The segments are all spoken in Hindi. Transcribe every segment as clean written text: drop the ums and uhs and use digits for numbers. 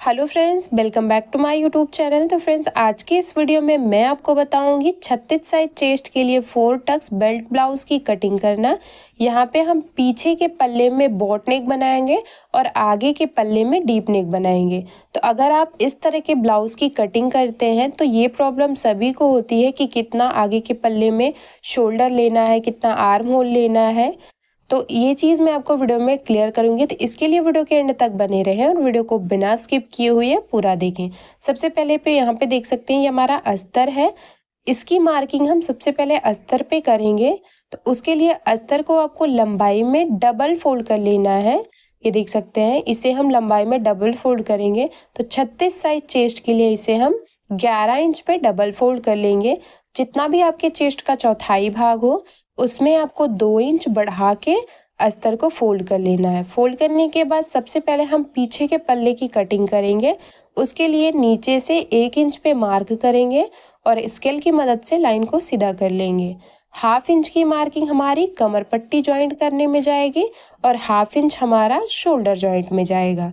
Hello friends, welcome back to my YouTube channel. तो फ्रेंड्स, आज की इस वीडियो में मैं आपको बताऊंगी 36 साइज चेस्ट के लिए 4 टक्स बेल्ट ब्लाउज की कटिंग करना। यहाँ पे हम पीछे के पल्ले में बॉट नेक बनाएंगे और आगे के पल्ले में डीप नेक बनाएंगे। तो अगर आप इस तरह के ब्लाउज की कटिंग करते हैं तो ये प्रॉब्लम सभी को होती है कि कितना आगे के पल्ले में शोल्डर लेना है, कितना आर्म होल लेना है। तो ये चीज़ मैं आपको वीडियो में क्लियर करूंगी, तो इसके लिए वीडियो के एंड तक बने रहें और वीडियो को बिना स्किप किए हुए पूरा देखें। सबसे पहले पे यहाँ पे देख सकते हैं ये हमारा अस्तर है। इसकी मार्किंग हम सबसे पहले अस्तर पे करेंगे। तो उसके लिए अस्तर को आपको लंबाई में डबल फोल्ड कर लेना है। ये देख सकते हैं, इसे हम लंबाई में डबल फोल्ड करेंगे। तो 36 साइज चेस्ट के लिए इसे हम 11 इंच पे डबल फोल्ड कर लेंगे। जितना भी आपके चेस्ट का चौथाई भाग हो उसमें आपको 2 इंच बढ़ा के अस्तर को फोल्ड कर लेना है। फोल्ड करने के बाद सबसे पहले हम पीछे के पल्ले की कटिंग करेंगे। उसके लिए नीचे से 1 इंच पे मार्क करेंगे और स्केल की मदद से लाइन को सीधा कर लेंगे। हाफ इंच की मार्किंग हमारी कमर पट्टी ज्वाइंट करने में जाएगी और हाफ इंच हमारा शोल्डर ज्वाइंट में जाएगा।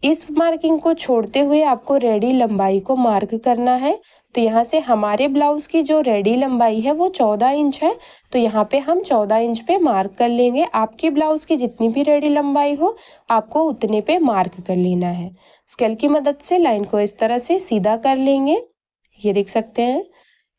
इस मार्किंग को छोड़ते हुए आपको रेडी लंबाई को मार्क करना है। तो यहाँ से हमारे ब्लाउज की जो रेडी लंबाई है वो 14 इंच है। तो यहाँ पे हम 14 इंच पे मार्क कर लेंगे। आपकी ब्लाउज की जितनी भी रेडी लंबाई हो आपको उतने पे मार्क कर लेना है। स्केल की मदद से लाइन को इस तरह से सीधा कर लेंगे। ये देख सकते हैं।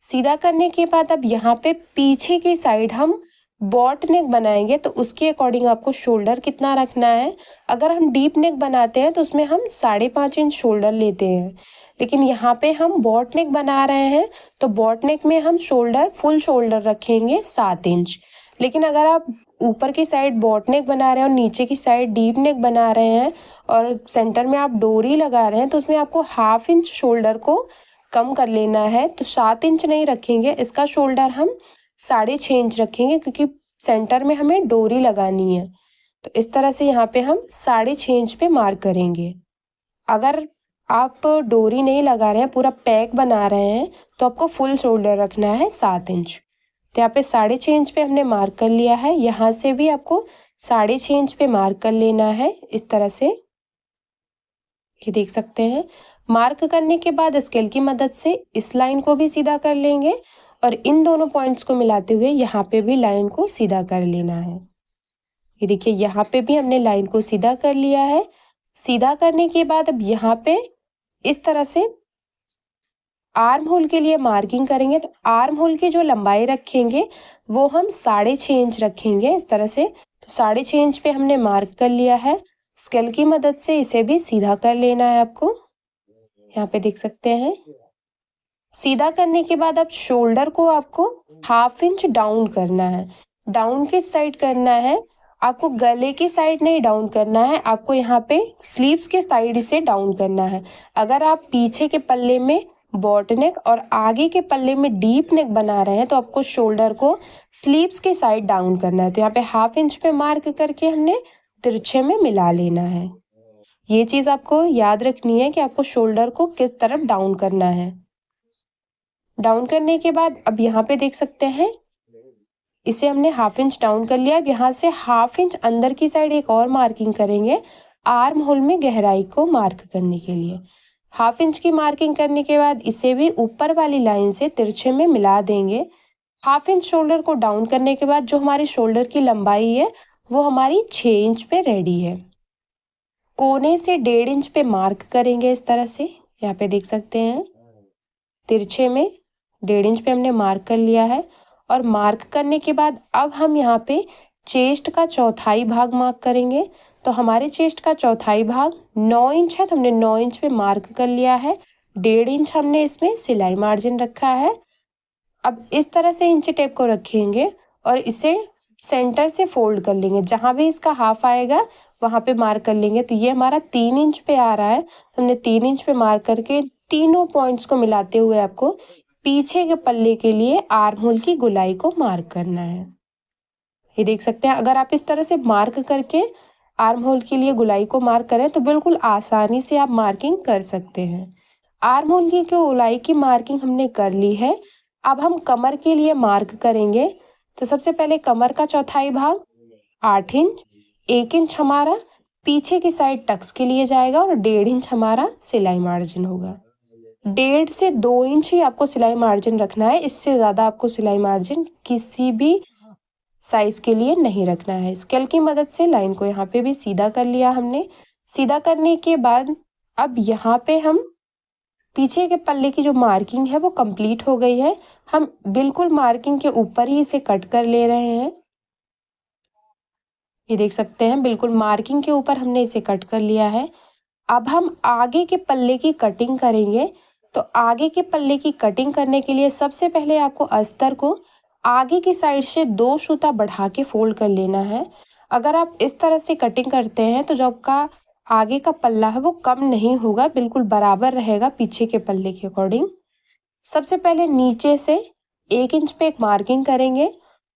सीधा करने के बाद अब यहाँ पे पीछे की साइड हम बॉट नेक बनाएंगे, तो उसके अकॉर्डिंग आपको शोल्डर कितना रखना है। अगर हम डीप नेक बनाते हैं तो उसमें हम 5.5 इंच शोल्डर लेते हैं, लेकिन यहाँ पे हम बॉट नेक बना रहे हैं तो बॉट नेक में हम शोल्डर फुल शोल्डर रखेंगे 7 इंच। लेकिन अगर आप ऊपर की साइड बॉट नेक बना रहे हैं और नीचे की साइड डीप नेक बना रहे हैं और सेंटर में आप डोरी लगा रहे हैं तो उसमें आपको हाफ इंच शोल्डर को कम कर लेना है। तो 7 इंच नहीं रखेंगे, इसका शोल्डर हम 6.5 इंच रखेंगे क्योंकि सेंटर में हमें डोरी लगानी है। तो इस तरह से यहाँ पे हम 6.5 इंच पे मार्क करेंगे। अगर आप डोरी नहीं लगा रहे हैं, पूरा पैक बना रहे हैं, तो आपको फुल शोल्डर रखना है 7 इंच। तो यहाँ पे 6.5 इंच पे हमने मार्क कर लिया है। यहाँ से भी आपको 6.5 इंच पे मार्क कर लेना है इस तरह से। ये देख सकते हैं। मार्क करने के बाद स्केल की मदद से इस लाइन को भी सीधा कर लेंगे और इन दोनों पॉइंट्स को मिलाते हुए यहाँ पे भी लाइन को सीधा कर लेना है। ये देखिए, यहाँ पे भी हमने लाइन को सीधा कर लिया है। सीधा करने के बाद अब यहाँ पे इस तरह से आर्म होल के लिए मार्किंग करेंगे। तो आर्म होल की जो लंबाई रखेंगे वो हम 6.5 इंच रखेंगे इस तरह से। तो 6.5 इंच पे हमने मार्क कर लिया है। स्केल की मदद से इसे भी सीधा कर लेना है आपको। यहाँ पे देख सकते हैं। सीधा करने के बाद अब शोल्डर को आपको हाफ इंच डाउन करना है। डाउन किस साइड करना है? आपको गले की साइड नहीं डाउन करना है, आपको यहाँ पे स्लीव्स के साइड से डाउन करना है। अगर आप पीछे के पल्ले में बॉट नेक और आगे के पल्ले में डीप नेक बना रहे हैं तो आपको शोल्डर को स्लीव्स के साइड डाउन करना है। तो यहाँ पे हाफ इंच पे मार्क करके हमने तिरछे में मिला लेना है। ये चीज आपको याद रखनी है कि आपको शोल्डर को किस तरफ डाउन करना है। डाउन करने के बाद अब यहाँ पे देख सकते हैं, इसे हमने हाफ इंच डाउन कर लिया। अब यहाँ से हाफ इंच अंदर की साइड एक और मार्किंग करेंगे आर्म होल में गहराई को मार्क करने के लिए। हाफ इंच की मार्किंग करने के बाद इसे भी ऊपर वाली लाइन से तिरछे में मिला देंगे। हाफ इंच शोल्डर को डाउन करने के बाद जो हमारी शोल्डर की लंबाई है वो हमारी 6 इंच पे रेडी है। कोने से 1.5 इंच पे मार्क करेंगे इस तरह से। यहाँ पे देख सकते हैं, तिरछे में 1.5 इंच पे हमने मार्क कर लिया है। और मार्क करने के बाद अब हम यहाँ पे चेस्ट का चौथाई भाग मार्क करेंगे। तो हमारे चेस्ट का चौथाई भाग 9 इंच है, तो हमने 9 इंच पे मार्क कर लिया है। 1.5 इंच हमने इसमें सिलाई मार्जिन रखा है। अब इस तरह से इंची टेप को रखेंगे और इसे सेंटर से फोल्ड कर लेंगे। जहाँ भी इसका हाफ आएगा वहाँ पे मार्क कर लेंगे। तो ये हमारा 3 इंच पे आ रहा है, तो हमने 3 इंच पे मार्क करके तीनों पॉइंट्स को मिलाते हुए आपको पीछे के पल्ले के लिए आर्म होल की गोलाई को मार्क करना है। ये देख सकते हैं। अगर आप इस तरह से मार्क करके आर्म होल के लिए गोलाई को मार्क करें तो बिल्कुल आसानी से आप मार्किंग कर सकते हैं। आर्म होल की गोलाई की मार्किंग हमने कर ली है। अब हम कमर के लिए मार्क करेंगे। तो सबसे पहले कमर का चौथाई भाग 8 इंच, 1 इंच हमारा पीछे की साइड टक्स के लिए जाएगा और 1.5 इंच हमारा सिलाई मार्जिन होगा। 1.5 से 2 इंच ही आपको सिलाई मार्जिन रखना है, इससे ज़्यादा आपको सिलाई मार्जिन किसी भी साइज के लिए नहीं रखना है। स्केल की मदद से लाइन को यहाँ पे भी सीधा कर लिया हमने। सीधा करने के बाद अब यहाँ पे हम पीछे के पल्ले की जो मार्किंग है वो कंप्लीट हो गई है। हम बिल्कुल मार्किंग के ऊपर ही इसे कट कर ले रहे हैं। ये देख सकते हैं, बिल्कुल मार्किंग के ऊपर हमने इसे कट कर लिया है। अब हम आगे के पल्ले की कटिंग करेंगे। तो आगे के पल्ले की कटिंग करने के लिए सबसे पहले आपको अस्तर को आगे की साइड से 2 सूता बढ़ा के फोल्ड कर लेना है। अगर आप इस तरह से कटिंग करते हैं तो जो आपका आगे का पल्ला है वो कम नहीं होगा, बिल्कुल बराबर रहेगा पीछे के पल्ले के अकॉर्डिंग। सबसे पहले नीचे से 1 इंच पे एक मार्किंग करेंगे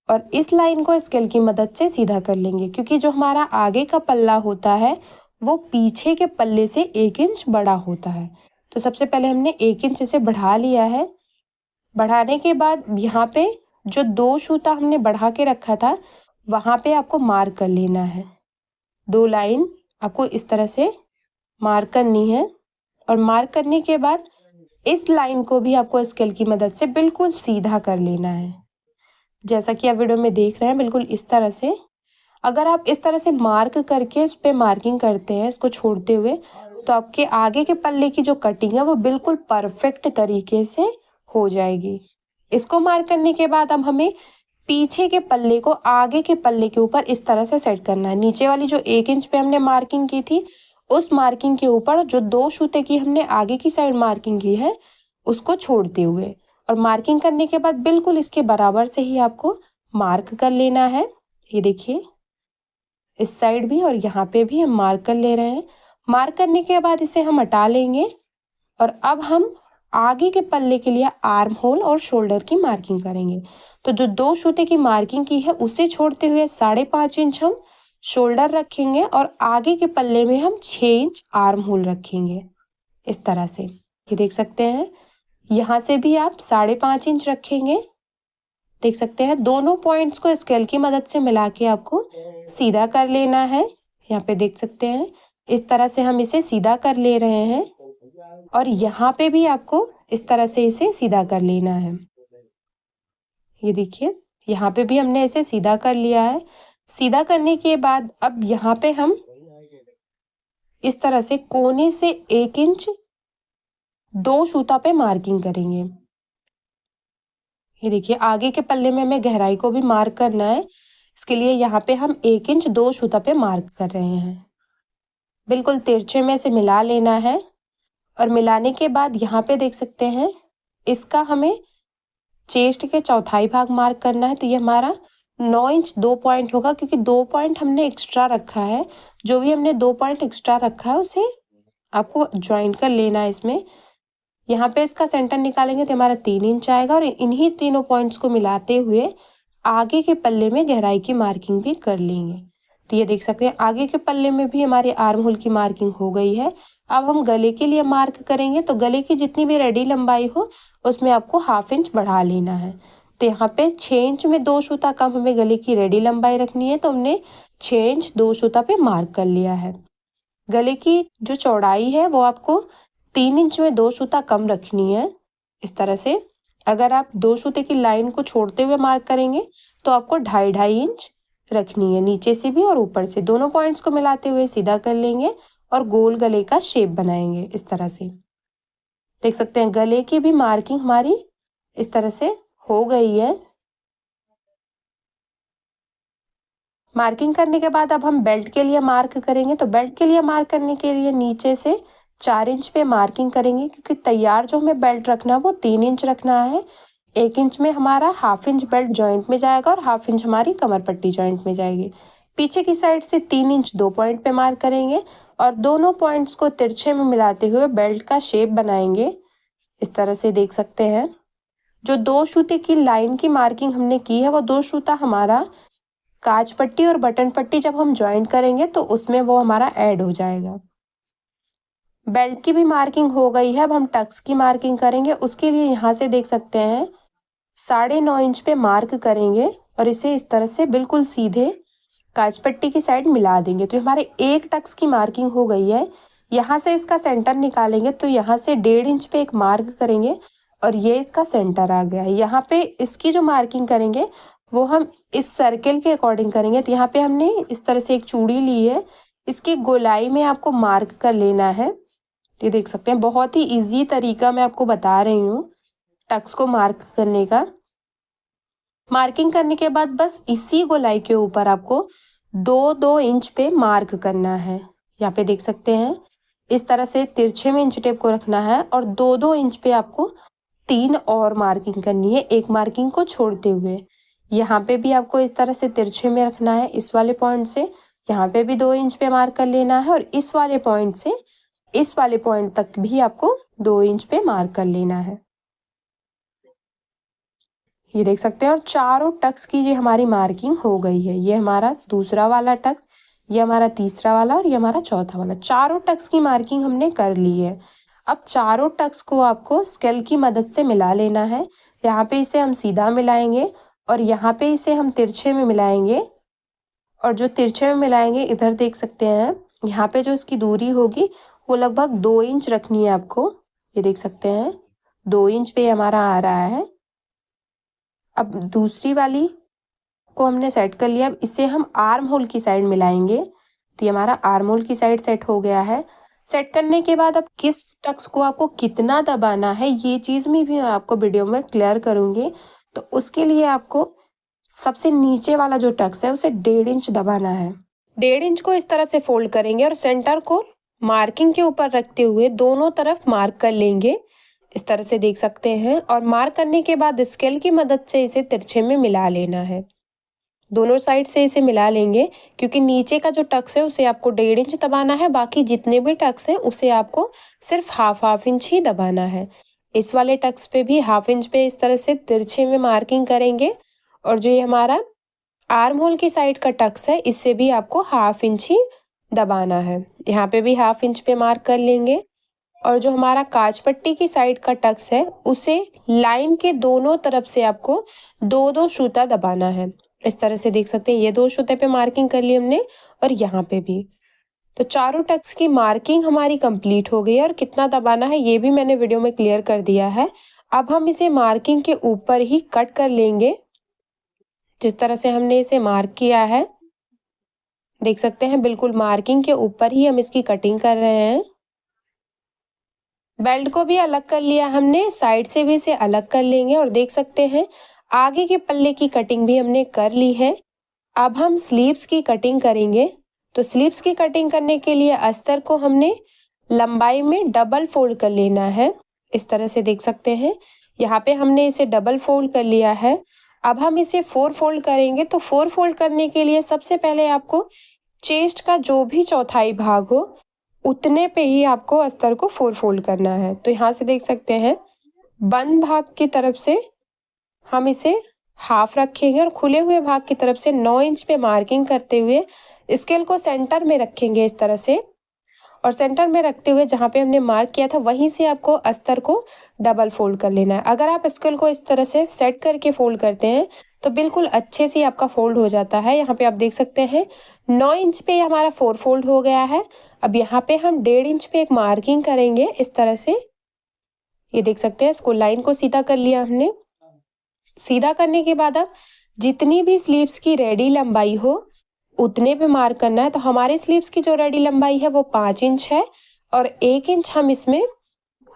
और इस लाइन को स्केल की मदद से सीधा कर लेंगे, क्योंकि जो हमारा आगे का पल्ला होता है वो पीछे के पल्ले से 1 इंच बड़ा होता है। तो सबसे पहले हमने 1 इंच इसे बढ़ा लिया है। बढ़ाने के बाद यहाँ पे जो 2 सूता हमने बढ़ा के रखा था वहाँ पे आपको मार्क कर लेना है। 2 लाइन आपको इस तरह से मार्क करनी है और मार्क करने के बाद इस लाइन को भी आपको स्केल की मदद से बिल्कुल सीधा कर लेना है, जैसा कि आप वीडियो में देख रहे हैं, बिल्कुल इस तरह से। अगर आप इस तरह से मार्क करके इस पे मार्किंग करते हैं इसको छोड़ते हुए, तो आपके आगे के पल्ले की जो कटिंग है वो बिल्कुल परफेक्ट तरीके से हो जाएगी। इसको मार्क करने के बाद अब हमें पीछे के पल्ले को आगे के पल्ले के ऊपर इस तरह से सेट करना है। नीचे वाली जो 1 इंच पे हमने मार्किंग की थी उस मार्किंग के ऊपर जो 2 सूते की हमने आगे की साइड मार्किंग की है उसको छोड़ते हुए, और मार्किंग करने के बाद बिल्कुल इसके बराबर से ही आपको मार्क कर लेना है। ये देखिए, इस साइड भी और यहाँ पे भी हम मार्क कर ले रहे हैं। मार्क करने के बाद इसे हम हटा लेंगे और अब हम आगे के पल्ले के लिए आर्म होल और शोल्डर की मार्किंग करेंगे। तो जो 2 सूते की मार्किंग की है उसे छोड़ते हुए 5.5 इंच हम शोल्डर रखेंगे और आगे के पल्ले में हम 6 इंच आर्म होल रखेंगे इस तरह से। ये देख सकते हैं, यहाँ से भी आप 5.5 इंच रखेंगे। देख सकते हैं, दोनों पॉइंट्स को स्केल की मदद से मिला के आपको सीधा कर लेना है। यहाँ पे देख सकते हैं, इस तरह से हम इसे सीधा कर ले रहे हैं और यहाँ पे भी आपको इस तरह से इसे सीधा कर लेना है। ये देखिए, यहाँ पे भी हमने इसे सीधा कर लिया है। सीधा करने के बाद अब यहाँ पे हम इस तरह से कोने से 1 इंच 2 सूता पे मार्किंग करेंगे। ये देखिए, आगे के पल्ले में हमें गहराई को भी मार्क करना है। इसके लिए यहाँ पे हम 1 इंच 2 सूता पे मार्क कर रहे हैं। बिल्कुल तिरछे में से मिला लेना है और मिलाने के बाद यहाँ पे देख सकते हैं, इसका हमें चेस्ट के चौथाई भाग मार्क करना है। तो ये हमारा 9 इंच 2 पॉइंट होगा, क्योंकि 2 पॉइंट हमने एक्स्ट्रा रखा है। जो भी हमने 2 पॉइंट एक्स्ट्रा रखा है उसे आपको ज्वाइन कर लेना है इसमें। यहाँ पे इसका सेंटर निकालेंगे तो हमारा 3 इंच आएगा और इन्हीं तीनों पॉइंट्स को मिलाते हुए आगे के पल्ले में गहराई की मार्किंग भी कर लेंगे। तो ये देख सकते हैं, आगे के पल्ले में भी हमारे आर्म होल की मार्किंग हो गई है। अब हम गले के लिए मार्क करेंगे। तो गले की जितनी भी रेडी लंबाई हो उसमें आपको 1/2 इंच बढ़ा लेना है। तो यहाँ पे 6 इंच में 2 सूता कम हमें गले की रेडी लंबाई रखनी है, तो हमने 6 इंच 2 सूता पे मार्क कर लिया है। गले की जो चौड़ाई है वो आपको 3 इंच में 2 सूता कम रखनी है इस तरह से। अगर आप 2 सूते की लाइन को छोड़ते हुए मार्क करेंगे तो आपको 2.5 इंच रखनी है, नीचे से भी और ऊपर से। दोनों पॉइंट्स को मिलाते हुए सीधा कर लेंगे और गोल गले का शेप बनाएंगे इस तरह से। देख सकते हैं, गले की भी मार्किंग हमारी इस तरह से हो गई है। मार्किंग करने के बाद अब हम बेल्ट के लिए मार्क करेंगे। तो बेल्ट के लिए मार्क करने के लिए नीचे से 4 इंच पे मार्किंग करेंगे, क्योंकि तैयार जो हमें बेल्ट रखना है वो 3 इंच रखना है। 1 इंच में हमारा 1/2 इंच बेल्ट जॉइंट में जाएगा और 1/2 इंच हमारी कमर पट्टी जॉइंट में जाएगी। पीछे की साइड से 3 इंच 2 पॉइंट पे मार्क करेंगे और दोनों पॉइंट्स को तिरछे में मिलाते हुए बेल्ट का शेप बनाएंगे इस तरह से। देख सकते हैं, जो 2 सूते की लाइन की मार्किंग हमने की है वो 2 सूता हमारा काज पट्टी और बटन पट्टी जब हम ज्वाइंट करेंगे तो उसमें वो हमारा ऐड हो जाएगा। बेल्ट की भी मार्किंग हो गई है। अब हम टक्स की मार्किंग करेंगे। उसके लिए यहाँ से देख सकते हैं 9.5 इंच पे मार्क करेंगे और इसे इस तरह से बिल्कुल सीधे काज पट्टी की साइड मिला देंगे। तो हमारे एक टक्स की मार्किंग हो गई है। यहाँ से इसका सेंटर निकालेंगे तो यहाँ से 1.5 इंच पे एक मार्क करेंगे और ये इसका सेंटर आ गया है। यहाँ पे इसकी जो मार्किंग करेंगे वो हम इस सर्किल के अकॉर्डिंग करेंगे। तो यहाँ पे हमने इस तरह से एक चूड़ी ली है, इसकी गोलाई में आपको मार्क कर लेना है। ये देख सकते हैं, बहुत ही इजी तरीका मैं आपको बता रही हूँ टक्स को मार्क करने का। मार्किंग करने के बाद बस इसी गोलाई के ऊपर आपको 2-2 इंच पे मार्क करना है। यहाँ पे देख सकते हैं, इस तरह से तिरछे में इंच टेप को रखना है और 2-2 इंच पे आपको 3 और मार्किंग करनी है, एक मार्किंग को छोड़ते हुए। यहाँ पे भी आपको इस तरह से तिरछे में रखना है, इस वाले पॉइंट से यहाँ पे भी 2 इंच पे मार्क कर लेना है और इस वाले पॉइंट से इस वाले पॉइंट तक भी आपको 2 इंच पे मार्क कर लेना है। ये देख सकते हैं, और चारों टक्स की ये हमारी मार्किंग हो गई है। ये हमारा दूसरा वाला टक्स, ये हमारा तीसरा वाला और ये हमारा चौथा वाला, चारों टक्स की मार्किंग हमने कर ली है। अब चारों टक्स को आपको स्केल की मदद से मिला लेना है। यहाँ पे इसे हम सीधा मिलाएंगे और यहाँ पे इसे हम तिरछे में मिलाएंगे। और जो तिरछे में मिलाएंगे, इधर देख सकते हैं, यहाँ पे जो इसकी दूरी होगी वो लगभग 2 इंच रखनी है आपको। ये देख सकते हैं 2 इंच पे हमारा आ रहा है। अब दूसरी वाली को हमने सेट कर लिया। अब इसे हम आर्म होल की साइड मिलाएंगे। तो ये हमारा आर्म होल की साइड सेट हो गया है। सेट करने के बाद अब किस टक्स को आपको कितना दबाना है ये चीज़ में भी मैं आपको वीडियो में क्लियर करूँगी। तो उसके लिए आपको सबसे नीचे वाला जो टक्स है उसे 1.5 इंच दबाना है। 1.5 इंच को इस तरह से फोल्ड करेंगे और सेंटर को मार्किंग के ऊपर रखते हुए दोनों तरफ मार्क कर लेंगे। इस तरह से देख सकते हैं, और मार्क करने के बाद स्केल की मदद से इसे तिरछे में मिला लेना है। दोनों साइड से इसे मिला लेंगे, क्योंकि नीचे का जो टक्स है उसे आपको 1.5 इंच दबाना है, बाकी जितने भी टक्स हैं उसे आपको सिर्फ हाफ इंच ही दबाना है। इस वाले टक्स पे भी हाफ इंच पे इस तरह से तिरछे में मार्किंग करेंगे। और जो ये हमारा आर्म होल की साइड का टक्स है इससे भी आपको हाफ इंच ही दबाना है। यहाँ पे भी हाफ इंच पे मार्क कर लेंगे। और जो हमारा काज पट्टी की साइड का टक्स है उसे लाइन के दोनों तरफ से आपको 2-2 सूता दबाना है। इस तरह से देख सकते हैं, ये 2 सूते पे मार्किंग कर ली हमने और यहाँ पे भी। तो चारों टक्स की मार्किंग हमारी कंप्लीट हो गई है और कितना दबाना है ये भी मैंने वीडियो में क्लियर कर दिया है। अब हम इसे मार्किंग के ऊपर ही कट कर लेंगे, जिस तरह से हमने इसे मार्क किया है। देख सकते हैं, बिल्कुल मार्किंग के ऊपर ही हम इसकी कटिंग कर रहे हैं। बेल्ट को भी अलग कर लिया हमने, साइड से भी इसे अलग कर लेंगे। और देख सकते हैं आगे के पल्ले की कटिंग भी हमने कर ली है। अब हम स्लीव्स की कटिंग करेंगे। तो स्लीव्स की कटिंग करने के लिए अस्तर को हमने लंबाई में डबल फोल्ड कर लेना है। इस तरह से देख सकते हैं, यहाँ पे हमने इसे डबल फोल्ड कर लिया है। अब हम इसे 4 फोल्ड करेंगे। तो 4 फोल्ड करने के लिए सबसे पहले आपको चेस्ट का जो भी चौथाई भाग हो उतने पे ही आपको अस्तर को 4 फोल्ड करना है। तो यहाँ से देख सकते हैं, बंद भाग की तरफ से हम इसे हाफ रखेंगे और खुले हुए भाग की तरफ से 9 इंच पे मार्किंग करते हुए स्केल को सेंटर में रखेंगे इस तरह से। और सेंटर में रखते हुए जहाँ पे हमने मार्क किया था वहीं से आपको अस्तर को डबल फोल्ड कर लेना है। अगर आप स्केल को इस तरह से सेट करके फोल्ड करते हैं तो बिल्कुल अच्छे से आपका फोल्ड हो जाता है। यहाँ पे आप देख सकते हैं 9 इंच पे हमारा 4 फोल्ड हो गया है। अब यहाँ पे हम 1.5 इंच पे एक मार्किंग करेंगे इस तरह से। ये देख सकते हैं, इसको लाइन को सीधा कर लिया हमने। सीधा करने के बाद अब जितनी भी स्लीव्स की रेडी लंबाई हो उतने पे मार्क करना है। तो हमारे स्लीव्स की जो रेडी लंबाई है वो 5 इंच है और 1 इंच हम इसमें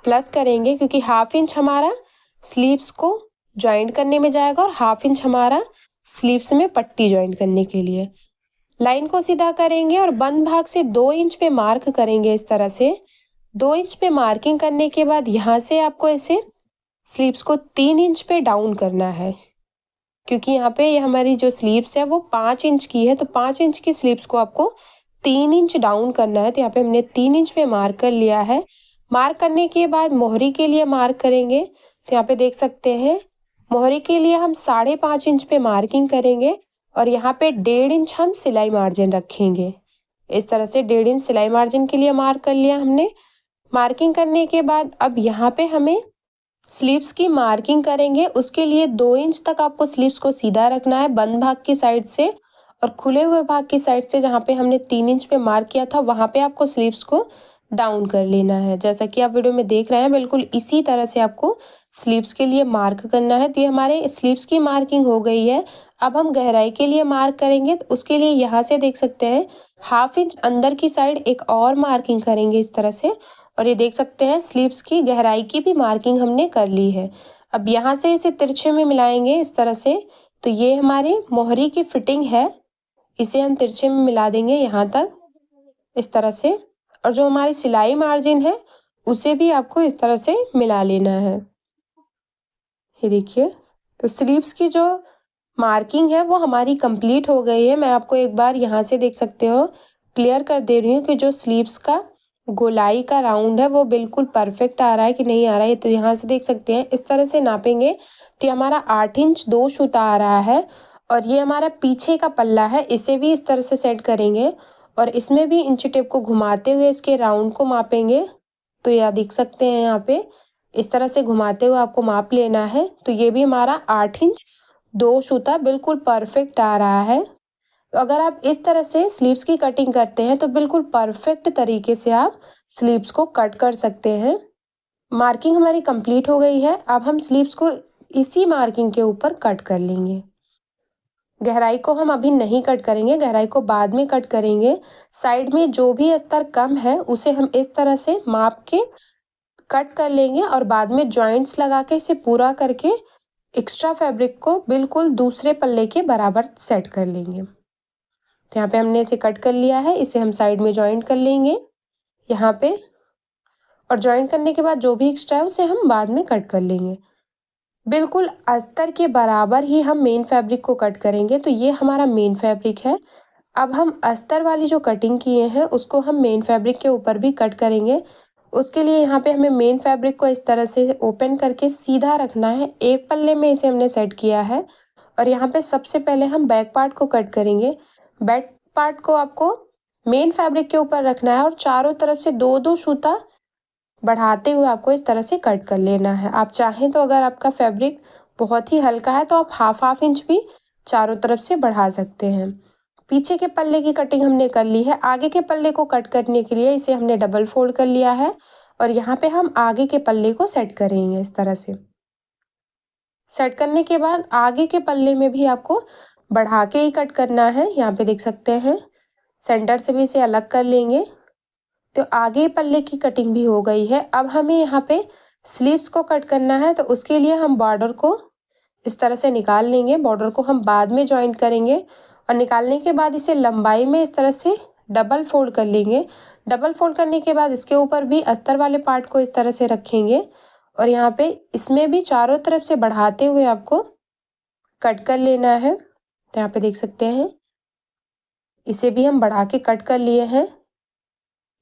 प्लस करेंगे, क्योंकि हाफ इंच हमारा स्लीव्स को ज्वाइंट करने में जाएगा और हाफ इंच हमारा स्लीव्स में पट्टी ज्वाइंट करने के लिए। लाइन को सीधा करेंगे और बंद भाग से 2 इंच पे मार्क करेंगे इस तरह से। 2 इंच पे मार्किंग करने के बाद यहाँ से आपको ऐसे स्लीव्स को 3 इंच पे डाउन करना है, क्योंकि यहाँ पे ये हमारी जो स्लीव्स है वो 5 इंच की है। तो 5 इंच की स्लीव्स को आपको 3 इंच डाउन करना है। तो यहाँ पे हमने 3 इंच पे मार्क कर लिया है। मार्क करने के बाद मोहरी के लिए मार्क करेंगे। तो यहाँ पे देख सकते हैं, मोहरी के लिए हम 5.5 इंच पे मार्किंग करेंगे और यहाँ पे 1.5 इंच हम सिलाई मार्जिन रखेंगे। इस तरह से 1.5 इंच सिलाई मार्जिन के लिए मार्क कर लिया हमने। मार्किंग करने के बाद अब यहाँ पे हमें स्लीव्स की मार्किंग करेंगे। उसके लिए 2 इंच तक आपको स्लीव्स को सीधा रखना है बंद भाग की साइड से और खुले हुए भाग की साइड से जहाँ पे हमने 3 इंच पे मार्क किया था वहाँ पे आपको स्लीव्स को डाउन कर लेना है। जैसा कि आप वीडियो में देख रहे हैं बिल्कुल इसी तरह से आपको स्लीव्स के लिए मार्क करना है। तो ये हमारे स्लीव्स की मार्किंग हो गई है। अब हम गहराई के लिए मार्क करेंगे, तो उसके लिए यहाँ से देख सकते हैं 1/2 इंच अंदर की साइड एक और मार्किंग करेंगे इस तरह से। और ये देख सकते हैं स्लीव्स की गहराई की भी मार्किंग हमने कर ली है। अब यहाँ से इसे तिरछे में मिलाएंगे इस तरह से। तो ये हमारी मोहरी की फिटिंग है, इसे हम तिरछे में मिला देंगे यहाँ तक इस तरह से। और जो हमारी सिलाई मार्जिन है उसे भी आपको इस तरह से मिला लेना है। ये देखिए, तो स्लीव्स की जो मार्किंग है वो हमारी कंप्लीट हो गई है। मैं आपको एक बार यहाँ से देख सकते हो क्लियर कर दे रही हूँ कि जो स्लीव्स का गोलाई का राउंड है वो बिल्कुल परफेक्ट आ रहा है कि नहीं आ रहा है। तो यहाँ से देख सकते हैं इस तरह से नापेंगे तो हमारा 8 इंच 2 सूता आ रहा है। और ये हमारा पीछे का पल्ला है, इसे भी इस तरह से सेट करेंगे और इसमें भी इंची टेप को घुमाते हुए इसके राउंड को मापेंगे। तो यह देख सकते हैं यहाँ पे इस तरह से घुमाते हुए आपको माप लेना है। तो ये भी हमारा 8 इंच 2 सूता बिल्कुल परफेक्ट आ रहा है। तो अगर आप इस तरह से स्लीव्स की कटिंग करते हैं तो बिल्कुल परफेक्ट तरीके से आप स्लीव्स को कट कर सकते हैं। मार्किंग हमारी कंप्लीट हो गई है। अब हम स्लीव्स को इसी मार्किंग के ऊपर कट कर लेंगे। गहराई को हम अभी नहीं कट करेंगे, गहराई को बाद में कट करेंगे। साइड में जो भी अस्तर कम है उसे हम इस तरह से माप के कट कर लेंगे और बाद में जॉइंट्स लगा के इसे पूरा करके एक्स्ट्रा फैब्रिक को बिल्कुल दूसरे पल्ले के बराबर सेट कर लेंगे। तो यहाँ पे हमने इसे कट कर लिया है, इसे हम साइड में जॉइंट कर लेंगे यहाँ पे। और जॉइंट करने के बाद जो भी एक्स्ट्रा है उसे हम बाद में कट कर लेंगे। बिल्कुल अस्तर के बराबर ही हम मेन फैब्रिक को कट करेंगे। तो ये हमारा मेन फैब्रिक है। अब हम अस्तर वाली जो कटिंग किए हैं उसको हम मेन फैब्रिक के ऊपर भी कट करेंगे। उसके लिए यहाँ पे हमें मेन फैब्रिक को इस तरह से ओपन करके सीधा रखना है। एक पल्ले में इसे हमने सेट किया है और यहाँ पे सबसे पहले हम बैक पार्ट को कट करेंगे। बैक पार्ट को आपको मेन फैब्रिक के ऊपर रखना है और चारों तरफ से 2-2 सूता बढ़ाते हुए आपको इस तरह से कट कर लेना है। आप चाहें तो अगर आपका फैब्रिक बहुत ही हल्का है तो आप 1/2 इंच भी चारों तरफ से बढ़ा सकते हैं। पीछे के पल्ले की कटिंग हमने कर ली है। आगे के पल्ले को कट करने के लिए इसे हमने डबल फोल्ड कर लिया है और यहाँ पे हम आगे के पल्ले को सेट करेंगे इस तरह से। सेट करने के बाद आगे के पल्ले में भी आपको बढ़ा के ही कट करना है। यहाँ पे देख सकते हैं सेंटर से भी इसे अलग कर लेंगे। तो आगे पल्ले की कटिंग भी हो गई है। अब हमें यहाँ पे स्लीव्स को कट करना है, तो उसके लिए हम बॉर्डर को इस तरह से निकाल लेंगे। बॉर्डर को हम बाद में जॉइंट करेंगे और निकालने के बाद इसे लंबाई में इस तरह से डबल फोल्ड कर लेंगे। डबल फोल्ड करने के बाद इसके ऊपर भी अस्तर वाले पार्ट को इस तरह से रखेंगे और यहाँ पे इसमें भी चारों तरफ से बढ़ाते हुए आपको कट कर लेना है। तो यहाँ पे देख सकते हैं इसे भी हम बढ़ा के कट कर लिए हैं।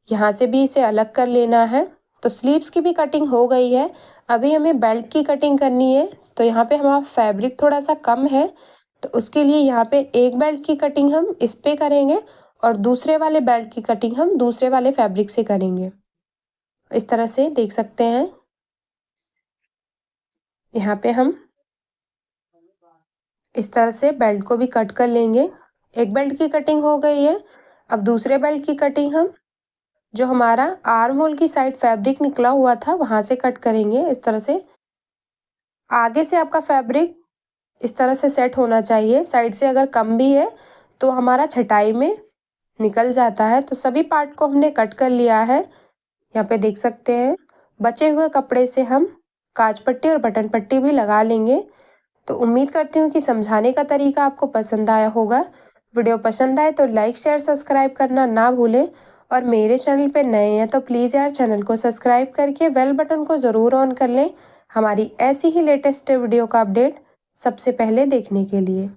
यहाँ से भी इसे अलग कर लेना है। तो स्लीव्स की भी कटिंग हो गई है। अभी हमें बेल्ट की कटिंग करनी है। तो यहाँ पे हमारा फैब्रिक थोड़ा सा कम है, तो उसके लिए यहाँ पे एक बेल्ट की कटिंग हम इस पे करेंगे और दूसरे वाले बेल्ट की कटिंग हम दूसरे वाले फैब्रिक से करेंगे। इस तरह से देख सकते हैं यहाँ पे हम इस तरह से बेल्ट को भी कट कर लेंगे। एक बेल्ट की कटिंग हो गई है। अब दूसरे बेल्ट की कटिंग हम जो हमारा आर्म होल की साइड फैब्रिक निकला हुआ था वहां से कट करेंगे इस तरह से। आगे से आपका फैब्रिक इस तरह से सेट होना चाहिए। साइड से अगर कम भी है तो हमारा छटाई में निकल जाता है। तो सभी पार्ट को हमने कट कर लिया है। यहाँ पे देख सकते हैं बचे हुए कपड़े से हम काज पट्टी और बटन पट्टी भी लगा लेंगे। तो उम्मीद करती हूँ कि समझाने का तरीका आपको पसंद आया होगा। वीडियो पसंद आए तो लाइक शेयर सब्सक्राइब करना ना भूलें और मेरे चैनल पे नए हैं तो प्लीज़ यार चैनल को सब्सक्राइब करके बेल बटन को ज़रूर ऑन कर लें हमारी ऐसी ही लेटेस्ट वीडियो का अपडेट सबसे पहले देखने के लिए।